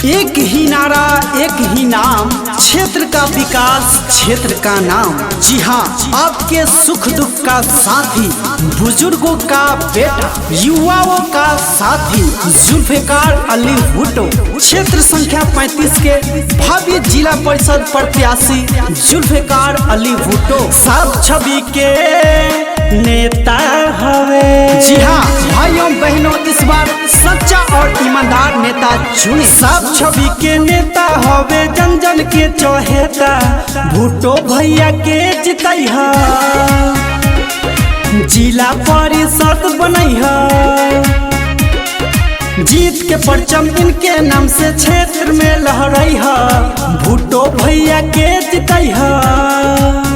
एक ही नारा एक ही नाम, क्षेत्र का विकास क्षेत्र का नाम। जी हाँ, आपके सुख दुख का साथी, बुजुर्गों का बेटा, युवाओं का साथी, जुल्फिकार अली भुट्टो। क्षेत्र संख्या 35 के भावी जिला परिषद प्रत्याशी जुल्फिकार अली भुट्टो साफ छवि के नेता हवे। जी हाँ भाइयों बहनों, इस बार सच्चा और ईमानदार नेता चुन। साफ छवि के नेता हवे, जन जन के चहेता, भुट्टो भैया के जितैहा, जिला परिषद बनैहा। जीत के परचम इनके नाम से क्षेत्र में लहराइहा, भुट्टो भैया के जितैहा।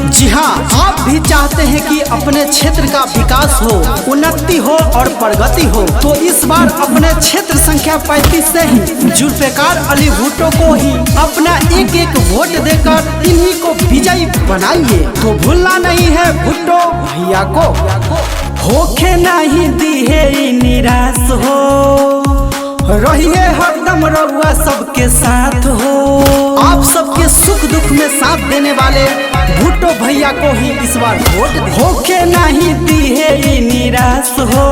जी हाँ, आप भी चाहते हैं कि अपने क्षेत्र का विकास हो, उन्नति हो और प्रगति हो, तो इस बार अपने क्षेत्र संख्या 35 से ही जुल्फिकार अली भुट्टो को ही अपना एक एक वोट देकर इन्हीं को विजयी बनाइए। तो भूलना नहीं है भुट्टो भैया को, होके नहीं दी है निराश हो, रहिए हरदम रउआ सबके साथ हो। आप सबके सुख दुख में साथ देने वाले भुट्टो भैया को ही इस बार वोट दे। होके नहीं दी है निराश हो,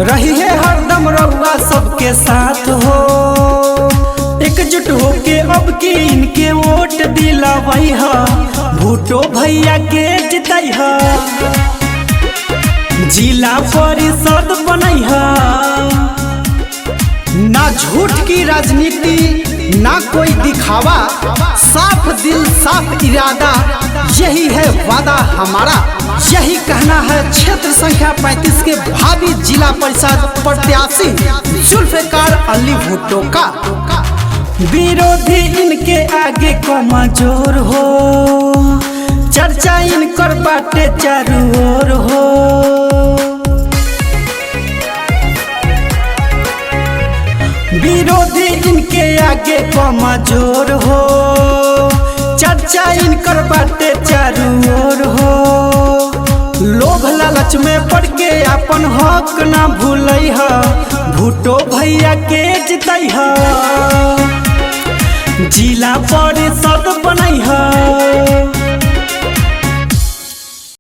रहिए हरदम रउआ सबके साथ हो। एकजुट होके अब की इनके वोट दिलावैहा, भुट्टो भैया के जितैहा, जिला परिषद बनैहा। ना झूठ की राजनीति ना कोई दिखावा, साफ दिल साफ इरादा, यही है वादा हमारा। यही कहना है क्षेत्र संख्या 35 के भावी जिला परिषद प्रत्याशी जुल्फिकार अली भुट्टो का। विरोधी इनके आगे कमजोर हो, चर्चा इनकर बाटे चारों ओर हो। विरोधी इनके आगे कमजोर हो, चर्चा इनकर बाटे चारों ओर हो। लोभ लालच में पड़ के अपन हक ना भूलैहा, भुट्टो भैया के जितैहा, जिला पर